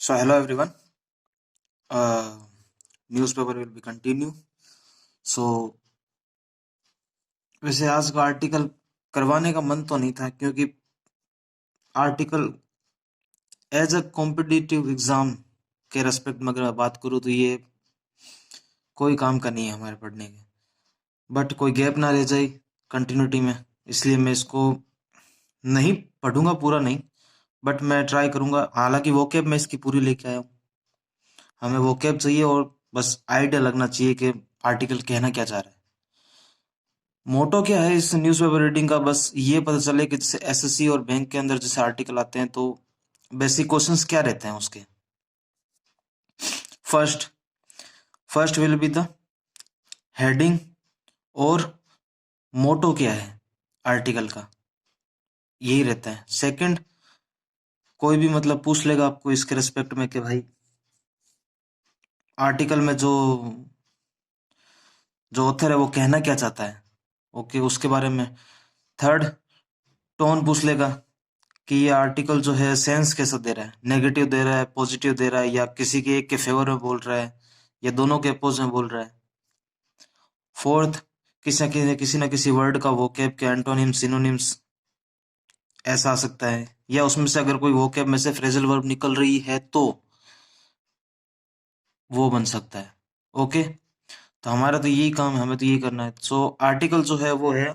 So hello everyone. Newspaper will be continue. So वैसे आज का आर्टिकल करवाने का मन तो नहीं था क्योंकि article as a competitive exam के रेस्पेक्ट में अगर मैं बात करूँ तो ये कोई काम का नहीं है हमारे पढ़ने के। बट कोई गैप ना रह जाए कंटिन्यूटी में, इसलिए मैं इसको नहीं पढ़ूंगा, पूरा नहीं, बट मैं ट्राई करूंगा। हालांकि वोकैब मैं इसकी पूरी लेके आया हूँ। हमें वोकैब चाहिए और बस आइडिया लगना चाहिए कि आर्टिकल कहना क्या चाह रहा है। मोटो क्या है इस न्यूज़पेपर रीडिंग का, बस ये पता चले कि जैसे एसएससी और बैंक के अंदर जैसे आर्टिकल आते हैं तो बेसिक क्वेश्चंस क्या रहते हैं उसके। First first will be the heading और मोटो क्या है आर्टिकल का, यही रहता है। सेकंड, कोई भी मतलब पूछ लेगा आपको इसके रिस्पेक्ट में कि भाई आर्टिकल में जो जो ऑथर है वो कहना क्या चाहता है, ओके, उसके बारे में। थर्ड, टोन पूछ लेगा कि ये आर्टिकल जो है सेंस कैसा दे रहा है, नेगेटिव दे रहा है, पॉजिटिव दे रहा है, या किसी के एक के फेवर में बोल रहा है या दोनों के अपोज में बोल रहा है। फोर्थ, किसी ना किसी वर्ड का वोकैब के एंटोनिम्स सिनोनिम्स ऐसा आ सकता है, या उसमें से अगर कोई वोकैब में से फ्रेजल वर्ब निकल रही है तो वो बन सकता है। ओके, तो हमारा तो यही काम है, हमें तो यही करना है। सो आर्टिकल जो है वो है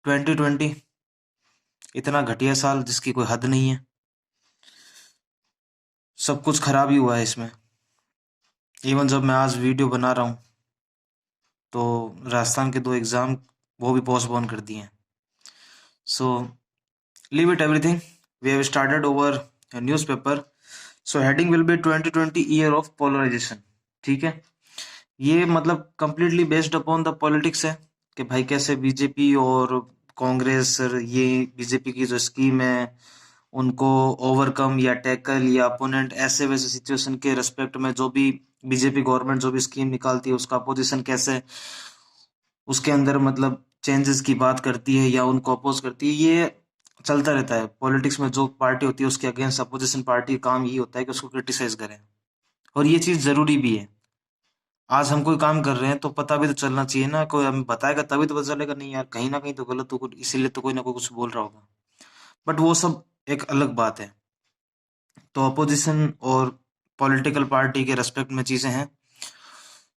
2020, इतना घटिया साल जिसकी कोई हद नहीं है। सब कुछ खराब ही हुआ है इसमें। इवन जब मैं आज वीडियो बना रहा हूँ तो राजस्थान के 2 एग्जाम वो भी पोस्टपोन कर दिए हैं। So leave it everything, we have started over newspaper. So heading will be 2020 year of polarisation. ठीक है, ये मतलब completely based upon the politics है कि भाई कैसे बीजेपी और कांग्रेस, ये बीजेपी की जो स्कीम है उनको ओवरकम या टैकल या अपोनेंट ऐसे वैसे सिचुएशन के रेस्पेक्ट में जो भी बीजेपी गवर्नमेंट जो भी स्कीम निकालती है उसका अपोजिशन कैसे उसके अंदर मतलब चेंजेस की बात करती है या उनको अपोज करती है। ये चलता रहता है पॉलिटिक्स में। जो पार्टी होती है उसके अगेंस्ट अपोजिशन पार्टी का काम यही होता है कि उसको क्रिटिसाइज करें, और ये चीज जरूरी भी है। आज हम कोई काम कर रहे हैं तो पता भी तो चलना चाहिए ना, कोई हमें बताएगा तभी तो पता चलेगा, नहीं यार कहीं ना कहीं तो गलत हो, इसीलिए तो कोई ना कोई कुछ बोल रहा होगा। बट वो सब एक अलग बात है। तो अपोजिशन और पॉलिटिकल पार्टी के रेस्पेक्ट में चीजें हैं।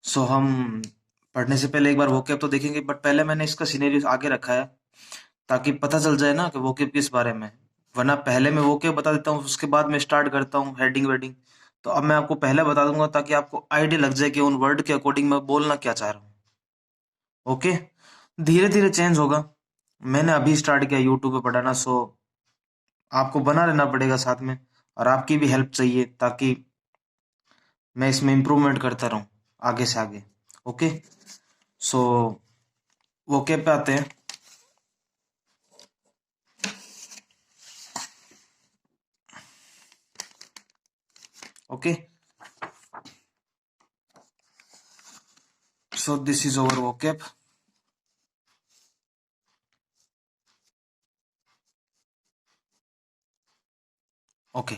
सो हम पढ़ने से पहले एक बार वोकैब तो देखेंगे, बट पहले मैंने इसका सिनेरियो आगे रखा है ताकि पता चल जाए ना कि वोकैब किस बारे में है। वरना पहले मैं वोकैब बता देता हूँ, उसके बाद मैं स्टार्ट करता हूँ हेडिंग वेडिंग। तो अब मैं आपको पहले बता दूंगा ताकि आपको आइडिया लग जाए कि उन वर्ड के अकॉर्डिंग मैं बोलना क्या चाह रहा हूँ। ओके, धीरे धीरे चेंज होगा। मैंने अभी स्टार्ट किया यूट्यूब पे पढ़ाना, सो आपको बना रहना पड़ेगा साथ में, और आपकी भी हेल्प चाहिए ताकि मैं इसमें इम्प्रूवमेंट करता रहूं आगे से आगे। ओके, सो वोकैब पे आते हैं। Okay, so this is over vocab. Okay,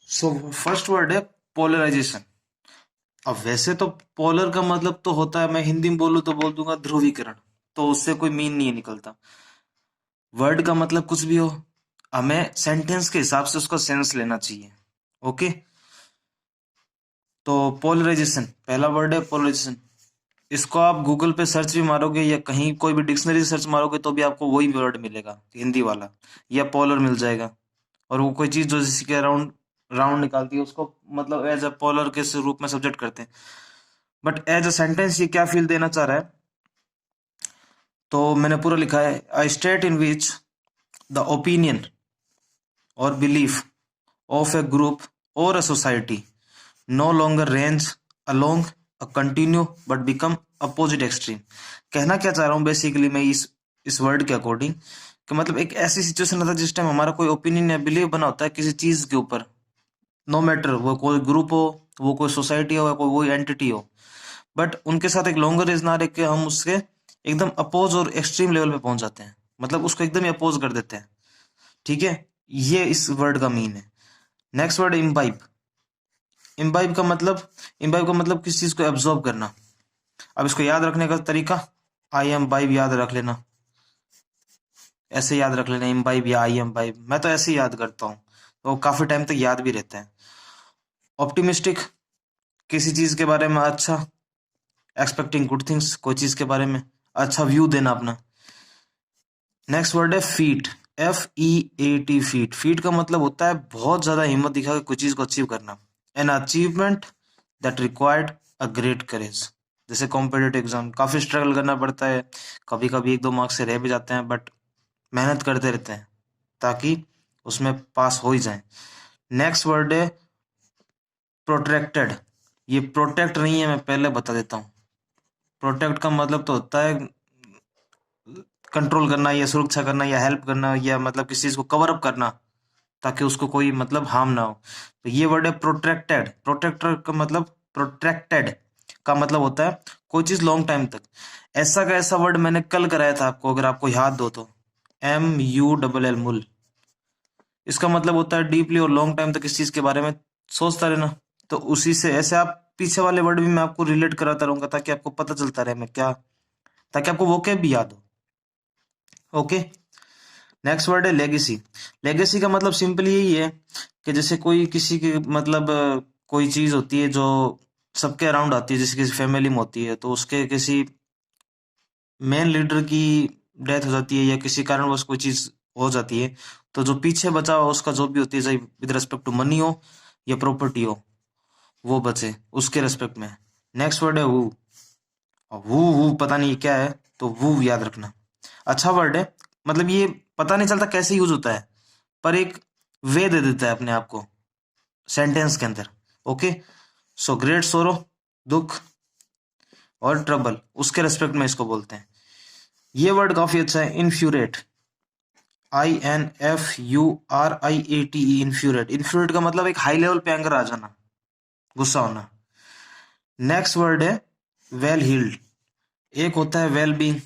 so first word है पोलराइजेशन। अब वैसे तो पोलर का मतलब तो होता है, मैं हिंदी में बोलूं तो बोल दूंगा ध्रुवीकरण, तो उससे कोई मीन नहीं निकलता। वर्ड का मतलब कुछ भी हो, हमें सेंटेंस के हिसाब से उसका सेंस लेना चाहिए। ओके, तो पोलराइजेशन पहला वर्ड है, पोलराइजेशन। इसको आप गूगल पे सर्च भी मारोगे या कहीं कोई भी डिक्शनरी सर्च मारोगे तो भी आपको वही वर्ड मिलेगा, हिंदी वाला, या पोलर मिल जाएगा। और वो कोई चीज जो जिसके अराउंड राउंड निकालती है उसको मतलब एज अ पोलर के रूप में सब्जेक्ट करते हैं। बट एज अ सेंटेंस ये क्या फील देना चाह रहा है, तो मैंने पूरा लिखा है, a state in which the opinion और belief of a group or a society no longer range along a continue but become opposite extreme। कहना क्या चाह रहा हूँ बेसिकली मैं इस वर्ड के अकॉर्डिंग, कि मतलब एक ऐसी सिचुएशन होता है जिस टाइम हमारा कोई ओपिनियन या बिलीव बना होता है किसी चीज के ऊपर, नो मैटर वो कोई ग्रुप हो, वो कोई सोसाइटी हो या कोई वो एंटिटी हो, बट उनके साथ एक लॉन्गर रेंज ना रख के हम उसके एकदम अपोज और एक्सट्रीम लेवल पे पहुंच जाते हैं, मतलब उसको एकदम ही अपोज कर देते हैं। ठीक है, ये इस वर्ड का मीन है। Next word imbibe. इम्बाइब का मतलब किसी चीज को एब्जॉर्ब करना। अब इसको याद रखने का तरीका, आई एम बाइब याद रख लेना, ऐसे याद रख लेना, इम्बाइब या आई एम बाइब। मैं तो ऐसे ही याद करता हूँ, तो काफी टाइम तक याद भी रहते हैं। ऑप्टिमिस्टिक, किसी चीज के बारे में अच्छा, एक्सपेक्टिंग गुड थिंग्स, कोई चीज के बारे में अच्छा व्यू देना अपना। नेक्स्ट वर्ड है फीट, FEAT, फीट। फीट का मतलब होता है बहुत ज्यादा हिम्मत दिखा के कोई चीज को अचीव करना। An achievement that required a great courage. जैसे कॉम्पिटेटिव एग्जाम, काफी स्ट्रगल करना पड़ता है, कभी कभी 1-2 मार्क्स से रह भी जाते हैं, बट मेहनत करते रहते हैं ताकि उसमें पास हो ही जाए। नेक्स्ट वर्ड है प्रोटेक्टेड। ये प्रोटेक्ट नहीं है, मैं पहले बता देता हूँ। प्रोटेक्ट का मतलब तो होता है कंट्रोल करना या सुरक्षा करना या हेल्प करना, या मतलब किसी चीज को कवर अप करना ताकि उसको कोई मतलब हार्म ना हो। तो ये वर्ड है प्रोटेक्टेड। प्रोटेक्टर का मतलब, प्रोटेक्टेड का मतलब होता है कोई चीज लॉन्ग टाइम तक। ऐसा का ऐसा वर्ड मैंने कल कराया था आपको, अगर आपको याद हो तो, MULL, मूल। इसका मतलब होता है डीपली और लॉन्ग टाइम तक इस चीज के बारे में सोचता रहना। तो उसी से ऐसे आप पीछे वाले वर्ड भी मैं आपको रिलेट कराता रहूंगा ताकि आपको पता चलता रहे मैं क्या, ताकि आपको वोकैब भी याद हो। ओके, नेक्स्ट वर्ड है लेगेसी। लेगेसी का मतलब सिंपली यही है कि जैसे कोई किसी की मतलब कोई चीज होती है जो सबके अराउंड आती है, जैसे किसी फैमिली में होती है, तो उसके किसी मेन लीडर की डेथ हो जाती है या किसी कारणवश कोई चीज हो जाती है, तो जो पीछे बचा हुआ उसका जो भी होती है, चाहे विद रिस्पेक्ट टू मनी हो या प्रॉपर्टी हो, वो बचे उसके रेस्पेक्ट में। नेक्स्ट वर्ड है वू। वू वू पता नहीं क्या है, तो वू याद रखना। अच्छा वर्ड है, मतलब ये पता नहीं चलता कैसे यूज होता है, पर एक वे दे देता है अपने आप को सेंटेंस के अंदर। ओके, सो ग्रेट सोरो, दुख, और ट्रबल उसके रेस्पेक्ट में इसको बोलते हैं। ये वर्ड काफी अच्छा है, इन्फ्यूरेट। INFURIATE, इन्फ्यूरेट। इन्फ्यूरेट का मतलब एक हाई लेवल पे एंगर आ जाना, गुस्सा होना। नेक्स्ट वर्ड है वेल हील्ड। एक होता है वेल बींग,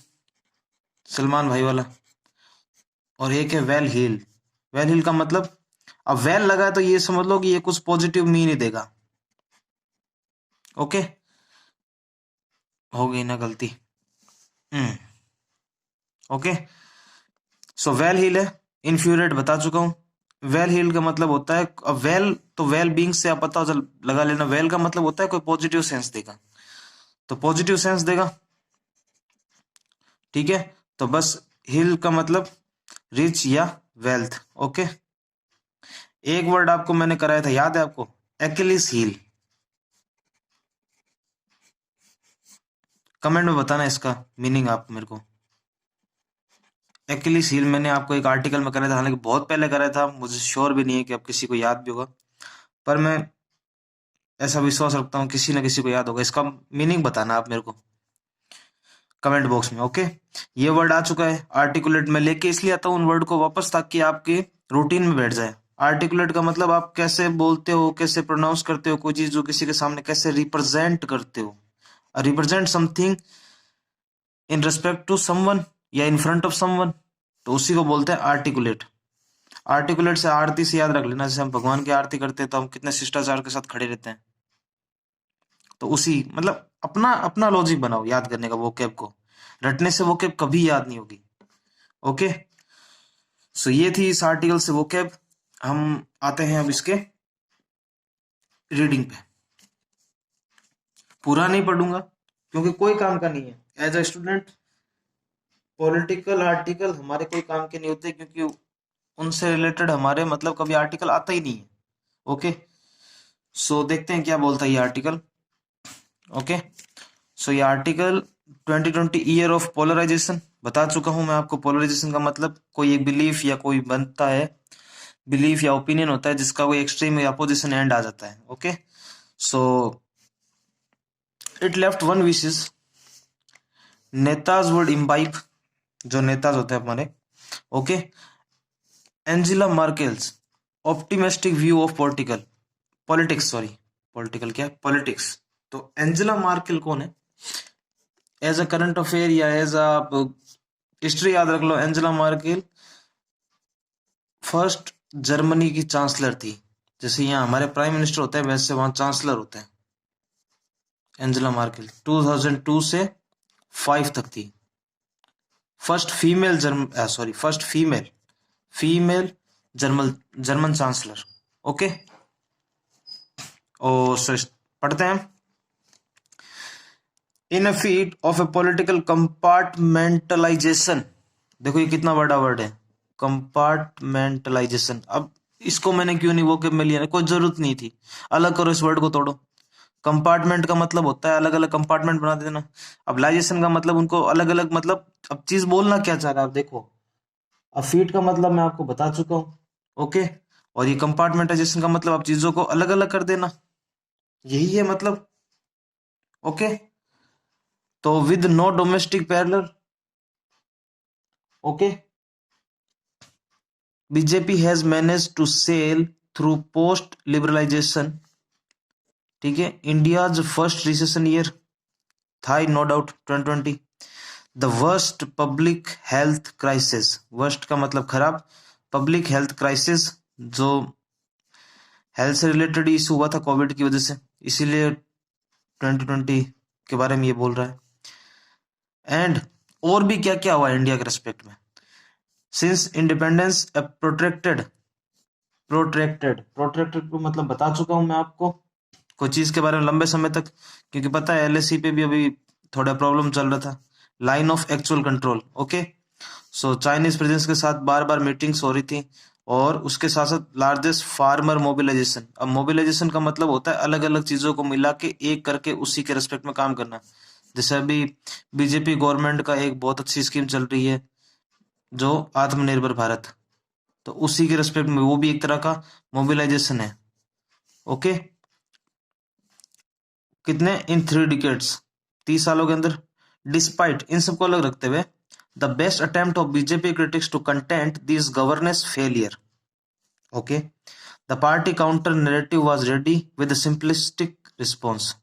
सलमान भाई वाला, और एक है वेल हील। वेल हील का मतलब, अब वेल लगा है तो ये समझ लो कि ये कुछ पॉजिटिव मीन ही देगा। ओके, हो गई ना गलती। ओके, सो वेल हील है, इन्फ्यूरेट बता चुका हूं। वेल हील का मतलब होता है, अब वेल तो वेल बींग से आप पता चल लगा लेना, वेल का मतलब होता है कोई पॉजिटिव सेंस देगा, तो पॉजिटिव सेंस देगा। ठीक है, तो बस हील का मतलब रिच या वेल्थ। ओके, एक वर्ड आपको मैंने कराया था, याद है आपको, एक्लिस हील। कमेंट में बताना इसका मीनिंग आप मेरे को। एक्लिस हील मैंने आपको एक आर्टिकल में कराया था, हालांकि बहुत पहले कराया था, मुझे श्योर भी नहीं है कि अब किसी को याद भी होगा, पर मैं ऐसा विश्वास रखता हूँ किसी ना किसी को याद होगा। इसका मीनिंग बताना आप मेरे को कमेंट बॉक्स में। ओके, ये वर्ड आ चुका है आर्टिकुलेट। में लेके इसलिए आता हूँ उन वर्ड को वापस ताकि आपके रूटीन में बैठ जाए। आर्टिकुलेट का मतलब आप कैसे बोलते हो, कैसे प्रोनाउंस करते हो कोई चीज जो किसी के सामने, कैसे रिप्रेजेंट करते हो, represent something in respect to someone या इन फ्रंट ऑफ समवन, तो उसी को बोलते हैं आर्टिकुलेट। आर्टिकुलेट से आरती से याद रख लेना, जैसे हम भगवान की आरती करते हैं तो हम कितने शिष्टाचार के साथ खड़े रहते हैं, तो उसी मतलब अपना अपना लॉजिक बनाओ याद करने का वोकैब को, रटने से वोकैब कभी याद नहीं होगी। ओके, सो ये थी इस आर्टिकल से वोकैब। हम आते हैं अब इसके रीडिंग पे। पूरा नहीं पढ़ूंगा क्योंकि कोई काम का नहीं है as a student. Political article हमारे कोई काम के नहीं होते क्योंकि उनसे रिलेटेड हमारे मतलब कभी आर्टिकल आता ही नहीं है। ओके, सो देखते हैं क्या बोलता है ये आर्टिकल। ओके, सो ये आर्टिकल 2020 ईयर ऑफ पोलराइजेशन बता चुका हूं मैं आपको। पोलराइजेशन का मतलब कोई एक बिलीफ या कोई बनता है, बिलीफ या ओपिनियन होता है जिसका कोई एक्सट्रीम या अपोजिशन एंड आ जाता है। Okay, so it left one विशेष, नेताज वुड इम्बाइब, जो नेताज होते हैं हमारे। Okay, Angela Merkel's optimistic view of political politics, sorry political क्या, पॉलिटिक्स। तो एंजेला मार्केल कौन है? एज अ करंट अफेयर या एज अ हिस्ट्री याद रख लो, एंजेला मार्केल फर्स्ट जर्मनी की चांसलर थी। जैसे यहाँ हमारे प्राइम मिनिस्टर होते हैं वैसे वहां चांसलर होते हैं। एंजेला मार्केल 2002 से 5 तक थी। First female female German German chancellor. Okay, और पढ़ते हैं। In a feat of a political compartmentalization, देखो ये कितना बड़ा वर्ड है, कंपार्टमेंटलाइजेशन। अब इसको मैंने क्यों नहीं वो के में लिया, कोई जरूरत नहीं थी। अलग करो, इस वर्ड को तोड़ो। कंपार्टमेंट का मतलब होता है अलग अलग कंपार्टमेंट बना देना। अब लाइजेशन का मतलब उनको अलग अलग, मतलब अब चीज बोलना क्या चाह रहा है आप देखो। अब फीट का मतलब मैं आपको बता चुका हूँ। ओके, और ये कंपार्टमेंटाइजेशन का मतलब आप चीजों को अलग अलग कर देना, यही है मतलब। ओके, तो with no domestic parallel. Okay, BJP has manage to sail through post liberalisation. ठीक है, इंडियाज फर्स्ट रिसेशन ईयर था no doubt 2020। The worst public health crisis, worst का मतलब खराब, पब्लिक हेल्थ क्राइसिस जो हेल्थ से रिलेटेड इशू हुआ था कोविड की वजह से, इसीलिए 2020 के बारे में ये बोल रहा है। एंड और भी क्या क्या हुआ इंडिया के रेस्पेक्ट में since independence, protected protracted protracted को मतलब बता चुका हूं मैं आपको, कोई चीज के बारे में लंबे समय तक, क्योंकि पता है एलएसी पे भी अभी थोड़ा प्रॉब्लम चल रहा था। Line of actual control. Okay, so Chinese presence के साथ बार बार मीटिंग्स हो रही थी, और उसके साथ साथ लार्जेस्ट फार्मर मोबिलाइजेशन। अब मोबिलाइजेशन का मतलब होता है अलग अलग चीजों को मिला के एक करके उसी के रेस्पेक्ट में काम करना। जैसे अभी बीजेपी गवर्नमेंट का एक बहुत अच्छी स्कीम चल रही है जो आत्मनिर्भर भारत, तो उसी के रेस्पेक्ट में वो भी एक तरह का मोबिलाइजेशन है। ओके, कितने, इन 3 डिकेड्स, 30 सालों के अंदर। डिस्पाइट, इन सबको अलग रखते हुए, the best attempt of BJP critics to content this governance failure. Okay, the party counter narrative was ready with simplistic response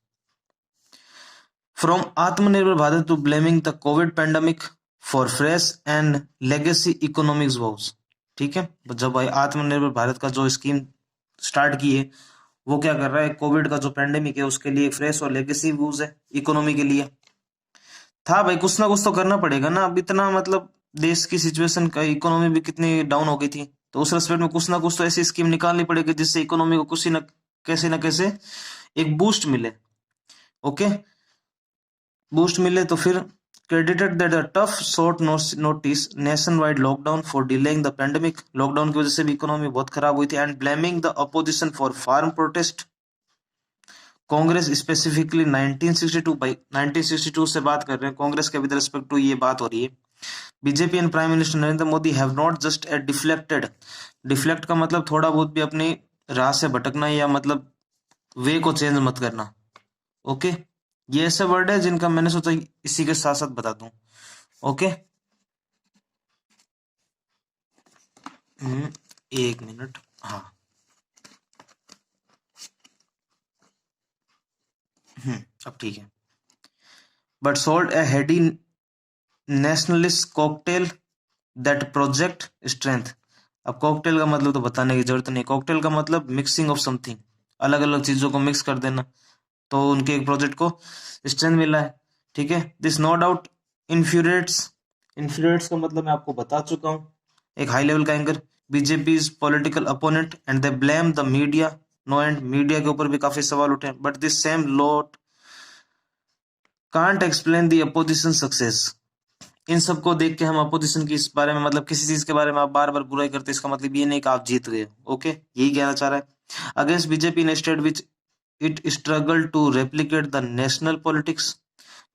from Atmanirbhar Bharat to blaming the Covid pandemic for fresh and legacy economics was. ठीक है, जब भाई आत्मनिर्भर भारत का जो scheme start की है, वो क्या कर रहा है, कोविड का जो पैंडेमिक है उसके लिए फ्रेश और लेगेसी व्यूज है इकोनॉमी के लिए। था भाई, कुछ ना कुछ तो करना पड़ेगा ना, अब इतना मतलब देश की सिचुएशन का, इकोनॉमी भी कितनी डाउन हो गई थी, तो उस रेस्पेक्ट में कुछ ना कुछ तो ऐसी स्कीम निकालनी पड़ेगी जिससे इकोनॉमी को कुछ ना कैसे एक बूस्ट मिले। ओके, बूस्ट मिले तो फिर credited that the tough short notice nationwide lockdown for delaying the pandemic, lockdown की वजह से भी इकोनॉमी बहुत खराब हुई थी, and blaming the opposition for farm protest. Congress specifically 1962, भाई 1962 से बात कर रहे हैं, कांग्रेस के विद रिस्पेक्ट टू ये बात हो रही है। BJP and prime minister Narendra Modi have not just a deflected, deflect का मतलब थोड़ा बहुत भी अपनी राह से भटकना, या मतलब वे को चेंज मत करना। ओके, ये ऐसे वर्ड है जिनका मैंने सोचा इसी के साथ साथ बता दूं। ओके, 1 मिनट, हाँ। अब ठीक है। But sold A Heidi nationalist cocktail that project strength. अब कॉकटेल का मतलब तो बताने की जरूरत नहीं, कॉकटेल का मतलब मिक्सिंग ऑफ समथिंग, अलग अलग चीजों को मिक्स कर देना, तो उनके एक प्रोजेक्ट को स्ट्रेंथ मिला है। ठीक है, this no doubt infuriates, infuriates का मतलब मैं आपको बता चुका हूँ, एक हाई लेवल का anchor, BJP political opponent and they blame the media. No end, media के ऊपर भी काफी सवाल उठे, but this same lot can't explain the opposition success. इन सबको देख के हम अपोजिशन की इस बारे में, मतलब किसी चीज के बारे में आप बार बार बुराई करते, इसका मतलब ये नहीं कि आप जीत गए। ओके, यही कहना चाह रहा है। Against BJP in state which it struggle to replicate the national politics.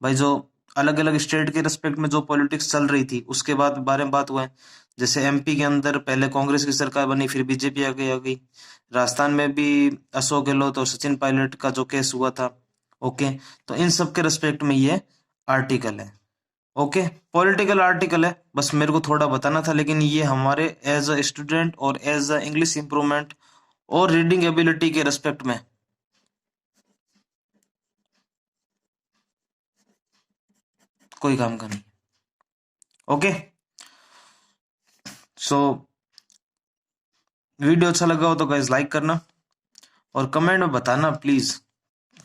भाई जो अलग अलग स्टेट के रिस्पेक्ट में जो पॉलिटिक्स चल रही थी उसके बाद बारे में बात हुआ है। जैसे एमपी के अंदर पहले कांग्रेस की सरकार बनी, फिर बीजेपी आ गई। राजस्थान में भी अशोक गहलोत और सचिन पायलट का जो केस हुआ था। ओके, तो इन सब के रिस्पेक्ट में ये आर्टिकल है। ओके, पॉलिटिकल आर्टिकल है, बस मेरे को थोड़ा बताना था, लेकिन ये हमारे एज अ स्टूडेंट और एज अ इंग्लिश इंप्रूवमेंट और रीडिंग एबिलिटी के रेस्पेक्ट में। कोई काम का नहीं। ओके, सो वीडियो अच्छा लगा हो तो गाइस लाइक करना और कमेंट में बताना प्लीज,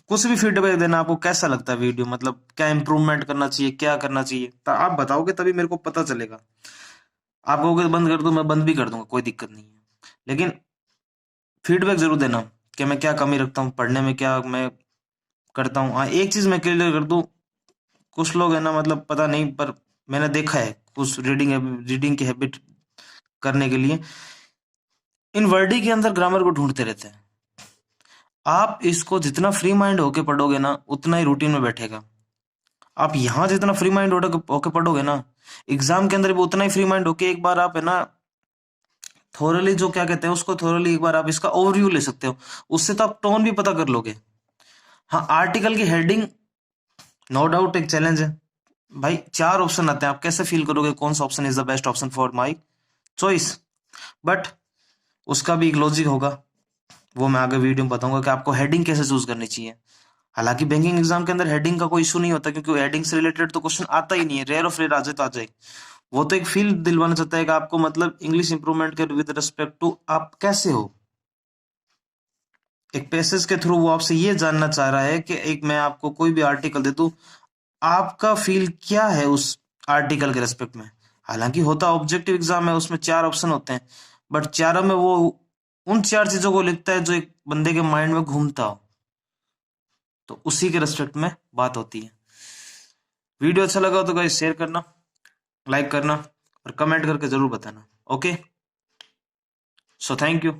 कुछ भी फीडबैक देना, आपको कैसा लगता है वीडियो, मतलब क्या इंप्रूवमेंट करना चाहिए, क्या करना चाहिए, तो आप बताओगे तभी मेरे को पता चलेगा। आप कहोगे बंद कर दो, मैं बंद भी कर दूंगा, कोई दिक्कत नहीं है, लेकिन फीडबैक जरूर देना कि मैं क्या कमी रखता हूँ पढ़ने में, क्या मैं करता हूँ। हाँ, एक चीज मैं क्लियर कर दूं, कुछ लोग है ना, मतलब पता नहीं, पर मैंने देखा है कुछ रीडिंग की हैबिट करने के लिए इन वर्डी के अंदर ग्रामर को ढूंढते रहते हैं। आप इसको जितना फ्री माइंड होके पढ़ोगे ना, उतना ही रूटीन में बैठेगा। आप यहाँ जितना फ्री माइंड होके पढ़ोगे ना, एग्जाम के अंदर भी उतना ही फ्री माइंड होके एक बार आप है ना थोरली, जो क्या कहते हैं उसको, थोरली एक बार आप इसका ओवरव्यू ले सकते हो, उससे तो आप टोन भी पता कर लोगे। हाँ, आर्टिकल की हेडिंग नो डाउट एक चैलेंज है भाई। 4 ऑप्शन आते हैं, आप कैसे फील करोगे कौन सा option is the best option for my choice, but उसका भी एक लॉजिक होगा, वो मैं आगे वीडियो में बताऊंगा कि आपको हेडिंग कैसे चूज करनी चाहिए। हालांकि बैंकिंग एग्जाम के अंदर हेडिंग का कोई इशू नहीं होता, क्योंकि हेडिंग से रिलेटेड तो क्वेश्चन आता ही नहीं है, रेयर ऑफ रेयर आ जाए तो आ जाए। वो तो एक फील दिलवाना चाहता है कि आपको मतलब इंग्लिश इंप्रूवमेंट के विद रिस्पेक्ट टू आप कैसे हो। एक पैसेज के थ्रू वो आपसे ये जानना चाह रहा है कि एक मैं आपको कोई भी आर्टिकल दे दूं, आपका फील क्या है उस आर्टिकल के रेस्पेक्ट में। हालांकि होता ऑब्जेक्टिव एग्जाम है, उसमें 4 ऑप्शन होते हैं, बट चारों में वो उन 4 चीजों को लिखता है जो एक बंदे के माइंड में घूमता हो, तो उसी के रेस्पेक्ट में बात होती है। वीडियो अच्छा लगा हो तो गाइस शेयर करना, लाइक करना और कमेंट करके जरूर बताना। Okay, so thank you.